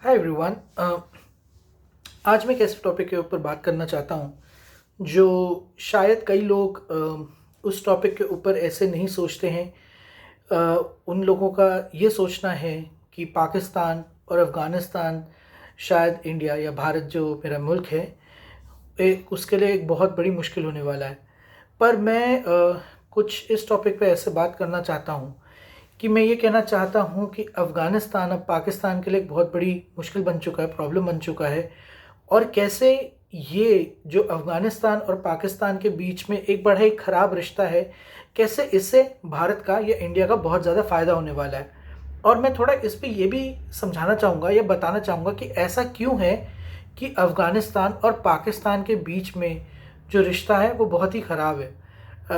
Hi everyone. आज मैं एक ऐसे टॉपिक के ऊपर बात करना चाहता हूँ जो शायद कई लोग उस टॉपिक के ऊपर ऐसे नहीं सोचते हैं। उन लोगों का ये सोचना है कि पाकिस्तान और अफ़गानिस्तान शायद इंडिया या भारत जो मेरा मुल्क है उसके लिए एक बहुत बड़ी मुश्किल होने वाला है। पर मैं कुछ इस टॉपिक पे ऐसे बात करना चाहता हूँ कि मैं ये कहना चाहता हूँ कि अफ़गानिस्तान अब पाकिस्तान के लिए एक बहुत बड़ी मुश्किल बन चुका है, प्रॉब्लम बन चुका है। और कैसे ये जो अफ़गानिस्तान और पाकिस्तान के बीच में एक बड़ा ही ख़राब रिश्ता है, कैसे इससे भारत का या इंडिया का बहुत ज़्यादा फ़ायदा होने वाला है। और मैं थोड़ा इस पे ये भी समझाना चाहूँगा या बताना चाहूँगा कि ऐसा क्यों है कि अफ़गानिस्तान और पाकिस्तान के बीच में जो रिश्ता है वो बहुत ही ख़राब है।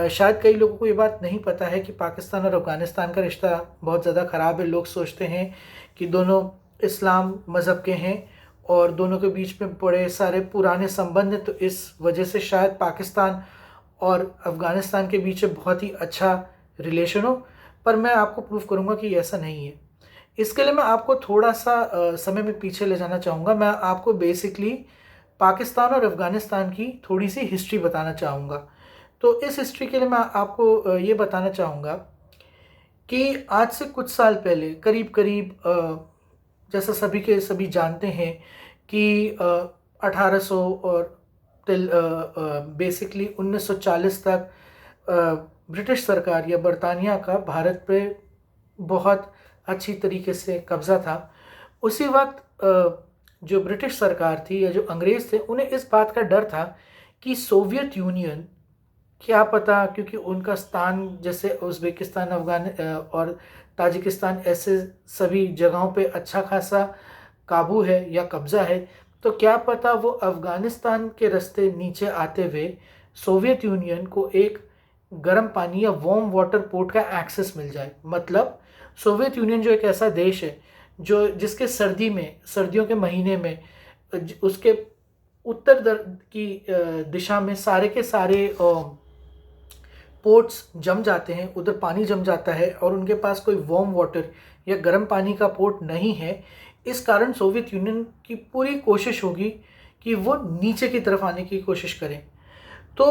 शायद कई लोगों को ये बात नहीं पता है कि पाकिस्तान और अफ़गानिस्तान का रिश्ता बहुत ज़्यादा ख़राब है। लोग सोचते हैं कि दोनों इस्लाम मज़हब के हैं और दोनों के बीच में बड़े सारे पुराने संबंध हैं, तो इस वजह से शायद पाकिस्तान और अफ़गानिस्तान के बीच में बहुत ही अच्छा रिलेशन हो। पर मैं आपको प्रूव करूँगा कि ऐसा नहीं है। इसके लिए मैं आपको थोड़ा सा समय में पीछे ले जाना चाहूँगा। मैं आपको बेसिकली पाकिस्तान और अफ़गानिस्तान की थोड़ी सी हिस्ट्री बताना चाहूँगा। तो इस हिस्ट्री के लिए मैं आपको ये बताना चाहूँगा कि आज से कुछ साल पहले करीब करीब जैसा सभी के सभी जानते हैं कि 1800 और टिल बेसिकली 1940 तक ब्रिटिश सरकार या बरतानिया का भारत पे बहुत अच्छी तरीके से कब्ज़ा था। उसी वक्त जो ब्रिटिश सरकार थी या जो अंग्रेज़ थे, उन्हें इस बात का डर था कि सोवियत यूनियन, क्या पता, क्योंकि उनका स्थान जैसे उज़्बेकिस्तान, और ताजिकिस्तान ऐसे सभी जगहों पे अच्छा खासा काबू है या कब्ज़ा है, तो क्या पता वो अफ़गानिस्तान के रास्ते नीचे आते हुए सोवियत यूनियन को एक गर्म पानी या वार्म वाटर पोर्ट का एक्सेस मिल जाए। मतलब सोवियत यूनियन जो एक ऐसा देश है जो जिसके सर्दियों के महीने में उसके की दिशा में सारे के सारे पोर्ट्स जम जाते हैं, उधर पानी जम जाता है और उनके पास कोई वार्म वाटर या गर्म पानी का पोर्ट नहीं है। इस कारण सोवियत यूनियन की पूरी कोशिश होगी कि वो नीचे की तरफ आने की कोशिश करें। तो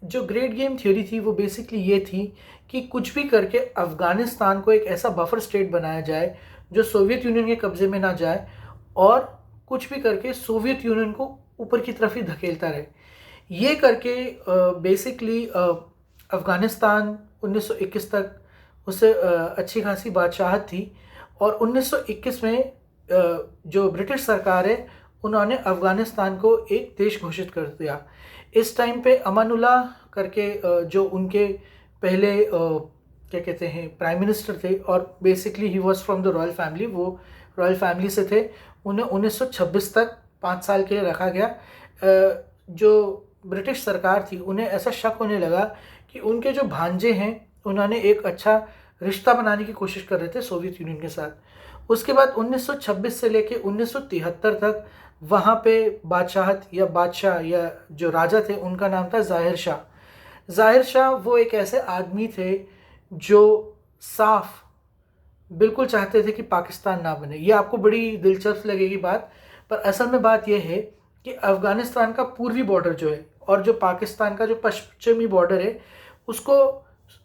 जो ग्रेट गेम थ्योरी थी वो बेसिकली ये थी कि कुछ भी करके अफ़गानिस्तान को एक ऐसा बफर स्टेट बनाया जाए जो सोवियत यूनियन के कब्ज़े में ना जाए और कुछ भी करके सोवियत यूनियन को ऊपर की तरफ ही धकेलता रहे। ये करके बेसिकली अफ़गानिस्तान 1921 तक उससे अच्छी खासी बादशाहत थी। और 1921 में जो ब्रिटिश सरकार है उन्होंने अफ़गानिस्तान को एक देश घोषित कर दिया। इस टाइम पे अमानुल्लाह करके जो उनके पहले क्या कहते हैं प्राइम मिनिस्टर थे, और basically he was from the royal family, वो रॉयल फैमिली से थे। उन्हें 1926 तक 5 साल के लिए रखा गया। जो ब्रिटिश सरकार थी उन्हें ऐसा शक होने लगा कि उनके जो भांजे हैं उन्होंने एक अच्छा रिश्ता बनाने की कोशिश कर रहे थे सोवियत यूनियन के साथ। उसके बाद 1926 से लेके 1973 तक वहाँ पे बादशाहत या बादशाह या जो राजा थे उनका नाम था ज़ाहिर शाह। ज़ाहिर शाह वो एक ऐसे आदमी थे जो साफ बिल्कुल चाहते थे कि पाकिस्तान ना बने। ये आपको बड़ी दिलचस्प लगेगी बात, पर असल में बात यह है कि अफ़गानिस्तान का पूर्वी बॉर्डर जो है और जो पाकिस्तान का जो पश्चिमी बॉर्डर है उसको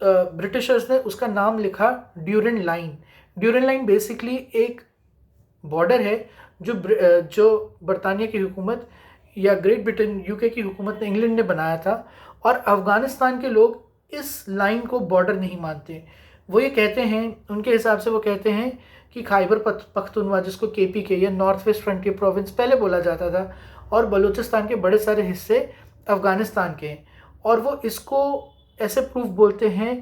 ब्रिटिशर्स ने उसका नाम लिखा Durand line. Durand line basically एक बॉर्डर है जो बरतानिया की हुकूमत या ग्रेट ब्रिटेन यूके की हुकूमत ने, इंग्लैंड ने बनाया था। और अफ़गानिस्तान के लोग इस लाइन को बॉर्डर नहीं मानते। वो ये कहते हैं, उनके हिसाब से वो कहते हैं कि खैबर पख्तूनख्वा, जिसको केपीके या नॉर्थ वेस्ट फ्रंटियर प्रोविंस पहले बोला जाता था, और बलूचिस्तान के बड़े सारे हिस्से अफ़गानिस्तान के हैं। और वो इसको ऐसे प्रूफ बोलते हैं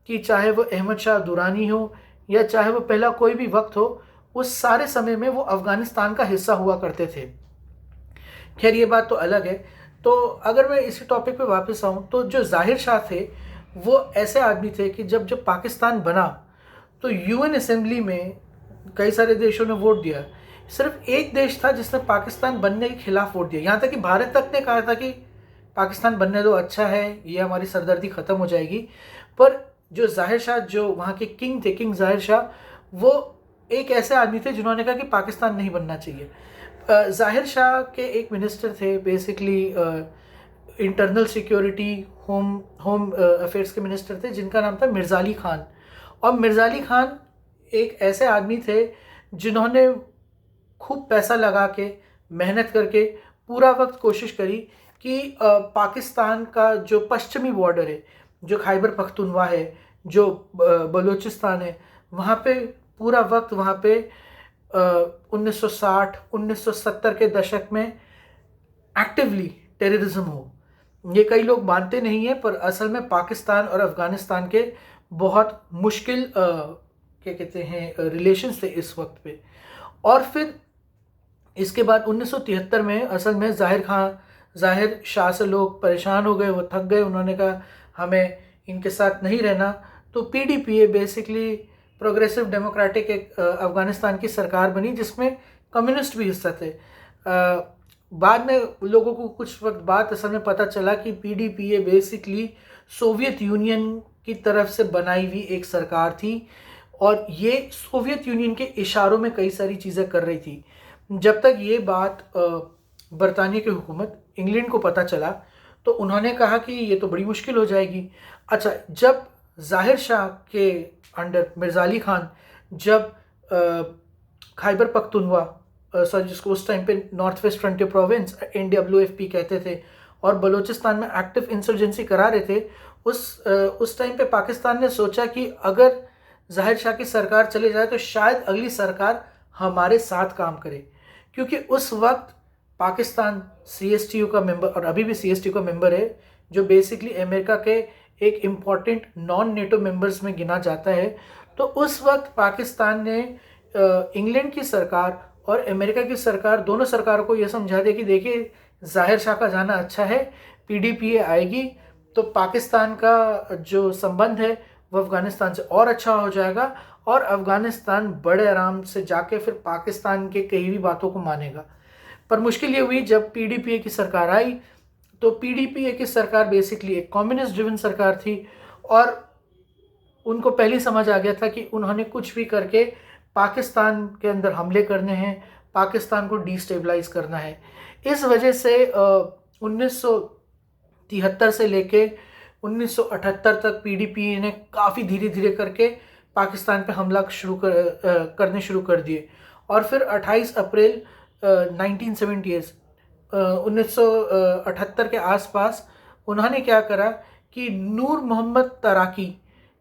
कि चाहे वो अहमद शाह दुरानी हो या चाहे वो पहला कोई भी वक्त हो, उस सारे समय में वो अफ़गानिस्तान का हिस्सा हुआ करते थे। खैर ये बात तो अलग है। तो अगर मैं इसी टॉपिक पे वापस आऊँ तो जो ज़ाहिर शाह थे वो ऐसे आदमी थे कि जब जब पाकिस्तान बना तो यूएन असेंबली में कई सारे देशों ने वोट दिया। सिर्फ एक देश था जिसने पाकिस्तान बनने के खिलाफ वोट दिया। यहाँ तक कि भारत तक ने कहा था कि पाकिस्तान बनने दो, अच्छा है, ये हमारी सरदर्दी ख़त्म हो जाएगी। पर जो ज़ाहिर शाह, जो वहाँ के किंग थे, किंग ज़ाहिर शाह, वो एक ऐसे आदमी थे जिन्होंने कहा कि पाकिस्तान नहीं बनना चाहिए। ज़ाहिर शाह के एक मिनिस्टर थे, basically internal security home home affairs के मिनिस्टर थे, जिनका नाम था मिर्ज़ा अली ख़ान। और मिर्ज़ा अली ख़ान एक ऐसे आदमी थे जिन्होंने खूब पैसा लगा के, मेहनत करके पूरा वक्त कोशिश करी कि पाकिस्तान का जो पश्चिमी बॉर्डर है, जो खैबर पख्तूनवा है, जो बलूचिस्तान है, वहाँ पे पूरा वक्त वहाँ पे 1960-1970 के दशक में एक्टिवली टेररिज्म हो। ये कई लोग मानते नहीं हैं, पर असल में पाकिस्तान और अफ़गानिस्तान के बहुत मुश्किल क्या कहते हैं रिलेशंस थे इस वक्त पे। और फिर इसके बाद 1973 में असल में ज़ाहिर शाह से लोग परेशान हो गए, वो थक गए, उन्होंने कहा हमें इनके साथ नहीं रहना। तो PDPA बेसिकली प्रोग्रेसिव डेमोक्रेटिक एक अफ़गानिस्तान की सरकार बनी, जिसमें कम्युनिस्ट भी हिस्सा थे। बाद में लोगों को कुछ वक्त बाद असल में पता चला कि PDPA बेसिकली सोवियत यूनियन की तरफ से बनाई हुई एक सरकार थी, और ये सोवियत यूनियन के इशारों में कई सारी चीज़ें कर रही थी। जब तक ये बात बरतानिया की हुकूमत इंग्लैंड को पता चला, तो उन्होंने कहा कि ये तो बड़ी मुश्किल हो जाएगी। अच्छा, जब ज़ाहिर शाह के अंडर मिर्ज़ा अली ख़ान जब खैबर पख्तूनवा जिसको उस टाइम पे north west frontier province NWFP कहते थे, और बलूचिस्तान में एक्टिव इंसर्जेंसी करा रहे थे, उस टाइम पे पाकिस्तान ने सोचा कि अगर ज़ाहिर शाह की सरकार चली जाए तो शायद अगली सरकार हमारे साथ काम करे, क्योंकि उस वक्त पाकिस्तान CSTU का मेंबर, और अभी भी CSTU का मेंबर है, जो बेसिकली अमेरिका के एक इम्पॉर्टेंट नॉन नेटो मेंबर्स में गिना जाता है। तो उस वक्त पाकिस्तान ने इंग्लैंड की सरकार और अमेरिका की सरकार, दोनों सरकारों को यह समझा दिया कि देखिए ज़ाहिर शाह का जाना अच्छा है, PDPA आएगी तो पाकिस्तान का जो संबंध है वो अफ़गानिस्तान से और अच्छा हो जाएगा, और अफ़गानिस्तान बड़े आराम से जाके फिर पाकिस्तान के कई भी बातों को मानेगा। पर मुश्किल ये हुई जब PDPA की सरकार आई, तो PDPA की सरकार बेसिकली एक कम्युनिस्ट ड्रिवन सरकार थी, और उनको पहले समझ आ गया था कि उन्होंने कुछ भी करके पाकिस्तान के अंदर हमले करने हैं, पाकिस्तान को डिस्टेबलाइज करना है। इस वजह से 1973 से लेके 1978 तक PDPA ने काफ़ी धीरे धीरे करके पाकिस्तान पे हमला करने शुरू कर दिए। और फिर 28 अप्रैल 1978 के आसपास उन्होंने क्या करा कि नूर मोहम्मद तराकी,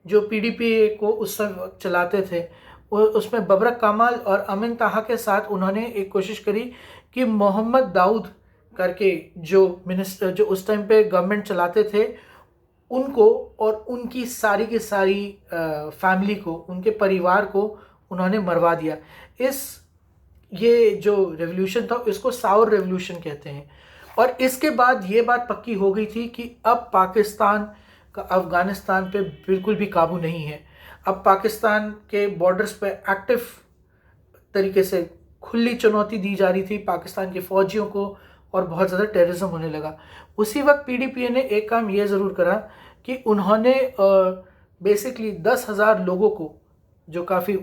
जो PDPA को उस वक्त चलाते थे, उसमें बबरक कमाल और अमीन ताहा के साथ उन्होंने एक कोशिश करी कि मोहम्मद दाऊद करके जो मिनिस्टर, जो उस टाइम पे गवर्नमेंट चलाते थे, उनको और उनकी सारी की सारी फैमिली को, उनके परिवार को उन्होंने मरवा दिया। ये जो रेवोल्यूशन था इसको साउर रेवोल्यूशन कहते हैं। और इसके बाद ये बात पक्की हो गई थी कि अब पाकिस्तान का अफ़गानिस्तान पे बिल्कुल भी काबू नहीं है। अब पाकिस्तान के बॉर्डर्स पे एक्टिव तरीके से खुली चुनौती दी जा रही थी पाकिस्तान के फ़ौजियों को, और बहुत ज़्यादा टेररिज्म होने लगा। उसी वक्त PDPA ने एक काम ये ज़रूर करा कि उन्होंने बेसिकली 10,000 लोगों को, जो काफ़ी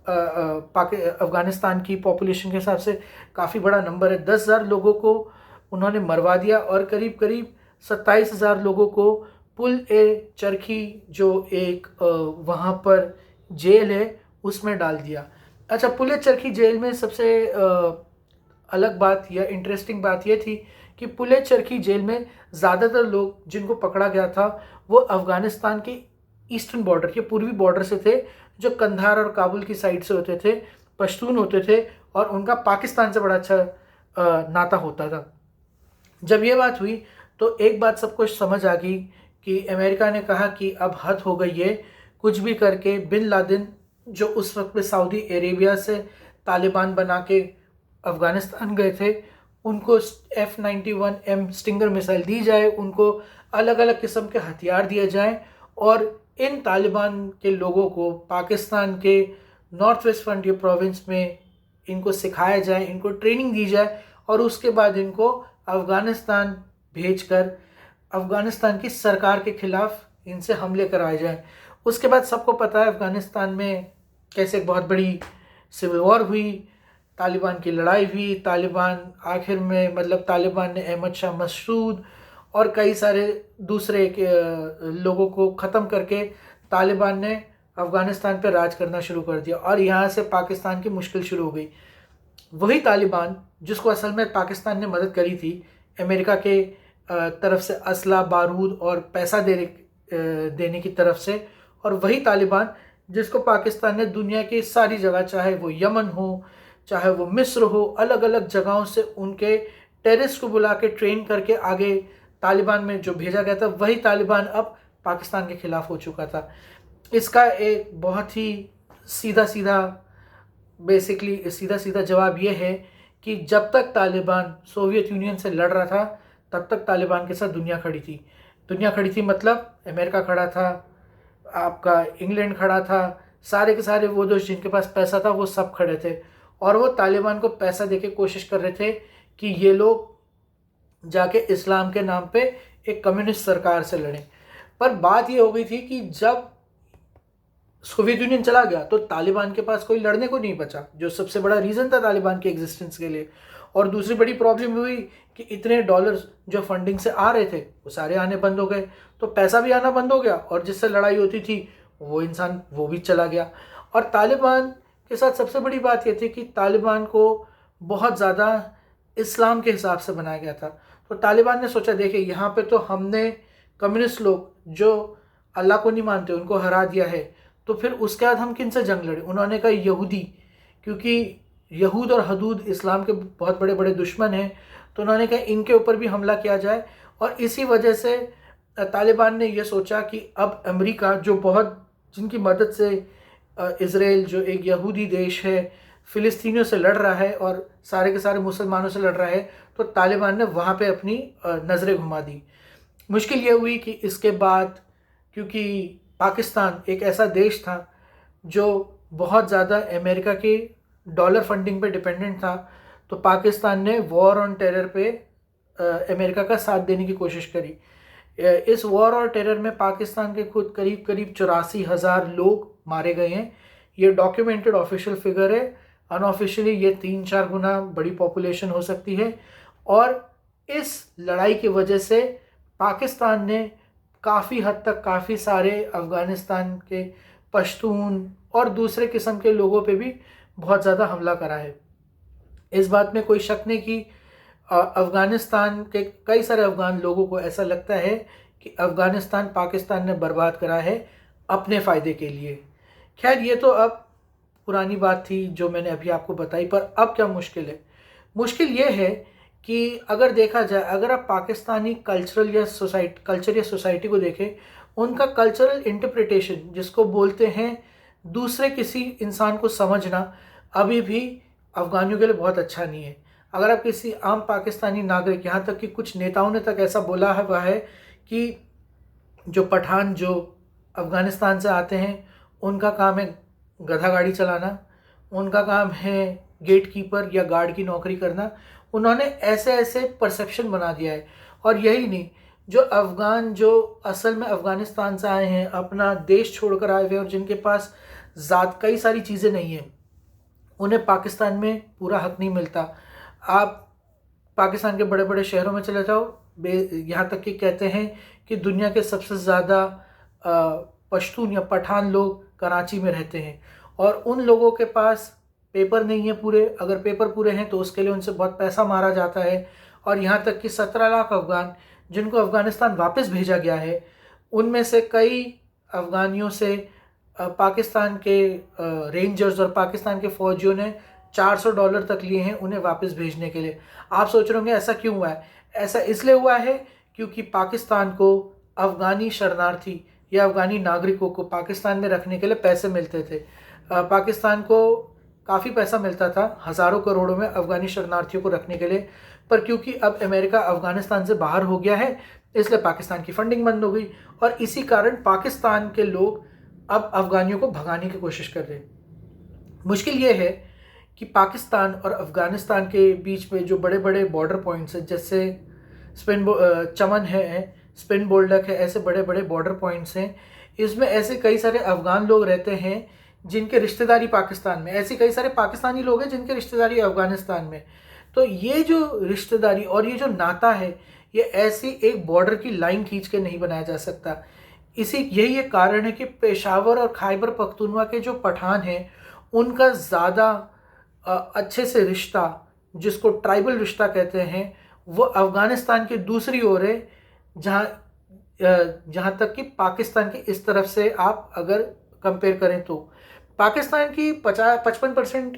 अफ़गानिस्तान की पॉपुलेशन के हिसाब से काफ़ी बड़ा नंबर है, 10,000 लोगों को उन्होंने मरवा दिया, और करीब करीब 27,000 लोगों को पुल-ए-चरखी, जो एक वहाँ पर जेल है, उसमें डाल दिया। अच्छा, पुल-ए-चरखी जेल में सबसे अलग बात या इंटरेस्टिंग बात यह थी कि पुल-ए-चरखी जेल में ज़्यादातर लोग जिनको पकड़ा गया था वो अफ़गानिस्तान के ईस्टर्न बॉर्डर के पूर्वी बॉर्डर से थे, जो कंधार और काबुल की साइड से होते थे, पश्तून होते थे, और उनका पाकिस्तान से बड़ा अच्छा नाता होता था। जब ये बात हुई तो एक बात सबको समझ आ गई कि अमेरिका ने कहा कि अब हद हो गई है, कुछ भी करके बिन लादेन, जो उस वक्त में सऊदी अरेबिया से तालिबान बना के अफ़गानिस्तान गए थे, उनको F-91M स्टिंगर मिसाइल दी जाए, उनको अलग अलग किस्म के हथियार दिए जाएं, और इन तालिबान के लोगों को पाकिस्तान के नॉर्थ वेस्ट फ्रंटियर प्रोविंस में इनको सिखाया जाए, इनको ट्रेनिंग दी जाए, और उसके बाद इनको अफ़गानिस्तान भेजकर अफ़गानिस्तान की सरकार के ख़िलाफ़ इनसे हमले कराए जाएं। उसके बाद सबको पता है अफ़गानिस्तान में कैसे एक बहुत बड़ी सिविल वॉर हुई, तालिबान की लड़ाई हुई, तालिबान आखिर में मतलब तालिबान ने अहमद शाह मसूद और कई सारे दूसरे लोगों को ख़त्म करके तालिबान ने अफ़गानिस्तान पर राज करना शुरू कर दिया और यहाँ से पाकिस्तान की मुश्किल शुरू हो गई। वही तालिबान जिसको असल में पाकिस्तान ने मदद करी थी अमेरिका के तरफ से असला बारूद और पैसा देने की तरफ से, और वही तालिबान जिसको पाकिस्तान ने दुनिया की सारी जगह, चाहे वो यमन हो, चाहे वो मिस्र हो, अलग अलग जगहों से उनके टेररिस्ट को बुला के ट्रेन करके आगे तालिबान में जो भेजा गया था, वही तालिबान अब पाकिस्तान के खिलाफ हो चुका था। इसका एक बहुत ही सीधा सीधा जवाब ये है कि जब तक तालिबान सोवियत यूनियन से लड़ रहा था तब तक तालिबान के साथ दुनिया खड़ी थी। मतलब अमेरिका खड़ा था, आपका इंग्लैंड खड़ा था, सारे के सारे वो दोस्त जिनके पास पैसा था वो सब खड़े थे और वो तालिबान को पैसा देके कोशिश कर रहे थे कि ये लोग जाके इस्लाम के नाम पे एक कम्युनिस्ट सरकार से लड़ें। पर बात ये हो गई थी कि जब सोवियत यूनियन चला गया तो तालिबान के पास कोई लड़ने को नहीं बचा, जो सबसे बड़ा रीज़न था तालिबान के एग्जिस्टेंस के लिए। और दूसरी बड़ी प्रॉब्लम हुई कि इतने डॉलर्स जो फंडिंग से आ रहे थे वो सारे आने बंद हो गए, तो पैसा भी आना बंद हो गया और जिससे लड़ाई होती थी वो इंसान वो भी चला गया। और तालिबान के साथ सबसे बड़ी बात ये थी कि तालिबान को बहुत ज़्यादा इस्लाम के हिसाब से बनाया गया था। तो तालिबान ने सोचा, देखिए यहाँ पे तो हमने कम्युनिस्ट लोग जो अल्लाह को नहीं मानते उनको हरा दिया है, तो फिर उसके बाद हम किन से जंग लड़े। उन्होंने कहा यहूदी, क्योंकि यहूद और हदूद इस्लाम के बहुत बड़े बड़े दुश्मन हैं, तो उन्होंने कहा इनके ऊपर भी हमला किया जाए। और इसी वजह से तालिबान ने यह सोचा कि अब अमेरिका जो बहुत जिनकी मदद से इज़राइल जो एक यहूदी देश है फ़िलिस्तीनियों से लड़ रहा है और सारे के सारे मुसलमानों से लड़ रहा है, तो तालिबान ने वहाँ पे अपनी नज़रें घुमा दी। मुश्किल ये हुई कि इसके बाद, क्योंकि पाकिस्तान एक ऐसा देश था जो बहुत ज़्यादा अमेरिका की डॉलर फंडिंग पे डिपेंडेंट था, तो पाकिस्तान ने वॉर ऑन टेरर पे अमेरिका का साथ देने की कोशिश करी। इस वॉर और टेरर में पाकिस्तान के खुद करीब 84,000 लोग मारे गए हैं। ये डॉक्यूमेंटेड ऑफिशियल फिगर है, अनऑफिशियली ये 3-4 गुना बड़ी पॉपुलेशन हो सकती है। और इस लड़ाई की वजह से पाकिस्तान ने काफ़ी हद तक काफ़ी सारे अफ़गानिस्तान के पश्तून और दूसरे किस्म के लोगों पे भी बहुत ज़्यादा हमला करा है। इस बात में कोई शक नहीं कि अफ़गानिस्तान के कई सारे अफ़गान लोगों को ऐसा लगता है कि अफ़गानिस्तान पाकिस्तान ने बर्बाद करा है अपने फ़ायदे के लिए। खैर, ये तो अब पुरानी बात थी जो मैंने अभी आपको बताई, पर अब क्या मुश्किल है? मुश्किल ये है कि अगर देखा जाए, अगर आप पाकिस्तानी कल्चर या सोसाइटी को देखें, उनका कल्चरल इंटरप्रिटेशन जिसको बोलते हैं दूसरे किसी इंसान को समझना, अभी भी अफ़गानियों के लिए बहुत अच्छा नहीं है। अगर आप किसी आम पाकिस्तानी नागरिक, यहाँ तक कि कुछ नेताओं ने तक ऐसा बोला हुआ है कि जो पठान जो अफ़गानिस्तान से आते हैं उनका काम है गधा गाड़ी चलाना, उनका काम है गेट कीपर या गार्ड की नौकरी करना। उन्होंने ऐसे ऐसे परसेप्शन बना दिया है। और यही नहीं, जो अफ़गान जो असल में अफ़गानिस्तान से आए हैं, अपना देश छोड़कर आए हुए और जिनके पास कई सारी चीज़ें नहीं हैं, उन्हें पाकिस्तान में पूरा हक नहीं मिलता। आप पाकिस्तान के बड़े बड़े शहरों में चले जाओ, यहाँ तक कि कहते हैं कि दुनिया के सबसे ज़्यादा पश्तून या पठान लोग कराची में रहते हैं और उन लोगों के पास पेपर नहीं है पूरे। अगर पेपर पूरे हैं तो उसके लिए उनसे बहुत पैसा मारा जाता है। और यहाँ तक कि 17 लाख अफ़गान जिनको अफ़गानिस्तान वापस भेजा गया है, उनमें से कई अफ़गानियों से पाकिस्तान के रेंजर्स और पाकिस्तान के फ़ौजियों ने $400 तक लिए हैं उन्हें वापस भेजने के लिए। आप सोच रहे होंगे ऐसा क्यों हुआ है? ऐसा इसलिए हुआ है क्योंकि पाकिस्तान को अफ़गानी शरणार्थी या अफ़गानी नागरिकों को पाकिस्तान में रखने के लिए पैसे मिलते थे। पाकिस्तान को काफ़ी पैसा मिलता था, हज़ारों करोड़ों में अफ़गानी शरणार्थियों को रखने के लिए। पर क्योंकि अब अमेरिका अफ़गानिस्तान से बाहर हो गया है, इसलिए पाकिस्तान की फंडिंग बंद हो गई और इसी कारण पाकिस्तान के लोग अब अफ़गानियों को भगाने की कोशिश कर रहे हैं। मुश्किल ये है कि पाकिस्तान और अफ़गानिस्तान के बीच में जो बड़े बड़े बॉर्डर पॉइंट्स हैं, जैसे चमन है, स्पिन बोल्डक है, ऐसे बड़े बड़े बॉर्डर पॉइंट्स हैं। इसमें ऐसे कई सारे अफ़गान लोग रहते हैं जिनके रिश्तेदारी पाकिस्तान में, ऐसे कई सारे पाकिस्तानी लोग हैं जिनके रिश्तेदारी अफ़गानिस्तान में। तो ये जो रिश्तेदारी और ये जो नाता है, ये ऐसी एक बॉर्डर की लाइन खींच के नहीं बनाया जा सकता। यही एक कारण है कि पेशावर और खैबर पख्तूनख्वा के जो पठान हैं, उनका ज़्यादा अच्छे से रिश्ता, जिसको ट्राइबल रिश्ता कहते हैं, वो अफ़गानिस्तान की दूसरी ओर है, जहाँ तक कि पाकिस्तान की इस तरफ से आप अगर कंपेयर करें तो पाकिस्तान की 55%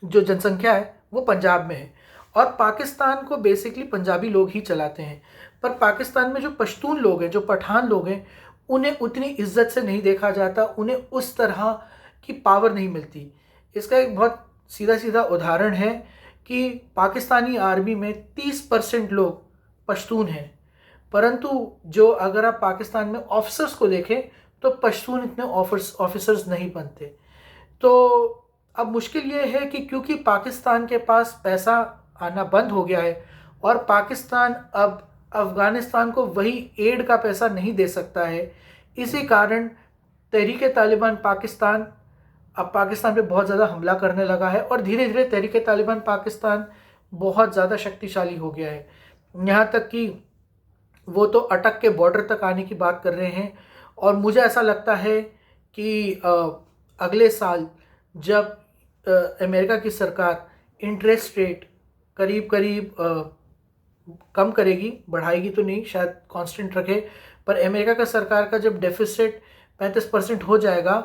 जो जनसंख्या है वो पंजाब में है, और पाकिस्तान को बेसिकली पंजाबी लोग ही चलाते हैं। पर पाकिस्तान में जो पश्तून लोग हैं, जो पठान लोग हैं, उन्हें उतनी इज्जत से नहीं देखा जाता, उन्हें उस तरह की पावर नहीं मिलती। इसका एक बहुत सीधा सीधा उदाहरण है कि पाकिस्तानी आर्मी में 30% लोग पश्तून हैं, परंतु जो अगर आप पाकिस्तान में ऑफिसर्स को देखें तो पश्तून इतने ऑफिसर्स नहीं बनते। तो अब मुश्किल ये है कि क्योंकि पाकिस्तान के पास पैसा आना बंद हो गया है और पाकिस्तान अब अफ़गानिस्तान को वही एड का पैसा नहीं दे सकता है, इसी कारण तहरीक-ए-तालिबान पाकिस्तान अब पाकिस्तान पे बहुत ज़्यादा हमला करने लगा है और धीरे धीरे तहरीक-ए-तालिबान पाकिस्तान बहुत ज़्यादा शक्तिशाली हो गया है। यहाँ तक कि वो तो अटक के बॉर्डर तक आने की बात कर रहे हैं, और मुझे ऐसा लगता है कि अगले साल जब अमेरिका की सरकार इंटरेस्ट रेट करीब करीब कम करेगी, बढ़ाएगी तो नहीं, शायद कांस्टेंट रखे, पर अमेरिका का सरकार का जब डेफिसिट 35% हो जाएगा,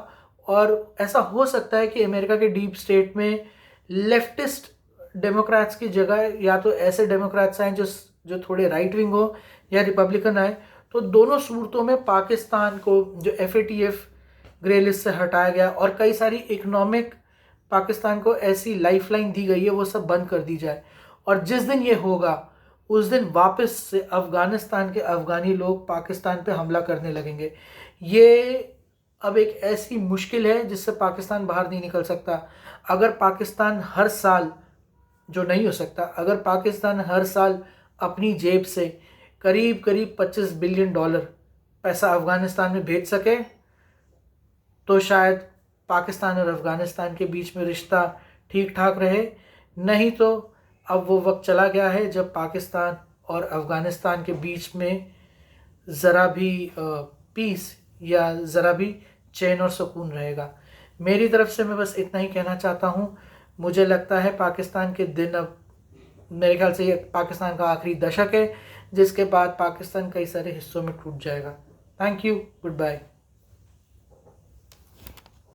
और ऐसा हो सकता है कि अमेरिका के डीप स्टेट में लेफ्टिस्ट डेमोक्रेट्स की जगह या तो ऐसे डेमोक्रेट्स आए जो थोड़े राइट विंग हो, या रिपब्लिकन आए, तो दोनों सूरतों में पाकिस्तान को जो FATF ग्रे लिस्ट से हटाया गया और कई सारी इकोनॉमिक पाकिस्तान को ऐसी लाइफलाइन दी गई है, वो सब बंद कर दी जाए। और जिस दिन ये होगा उस दिन वापस से अफ़गानिस्तान के अफ़गानी लोग पाकिस्तान पे हमला करने लगेंगे। ये अब एक ऐसी मुश्किल है जिससे पाकिस्तान बाहर नहीं निकल सकता। अगर पाकिस्तान हर साल, जो नहीं हो सकता, अगर पाकिस्तान हर साल अपनी जेब से करीब करीब $25 बिलियन पैसा अफ़गानिस्तान में भेज सके, तो शायद पाकिस्तान और अफ़गानिस्तान के बीच में रिश्ता ठीक ठाक रहे। नहीं तो अब वो वक्त चला गया है जब पाकिस्तान और अफ़गानिस्तान के बीच में ज़रा भी पीस या ज़रा भी चैन और सुकून रहेगा। मेरी तरफ से मैं बस इतना ही कहना चाहता हूँ। मुझे लगता है पाकिस्तान के दिन, अब मेरे ख्याल से ये पाकिस्तान का आखिरी दशक है, जिसके बाद पाकिस्तान कई सारे हिस्सों में टूट जाएगा। Thank you, good bye.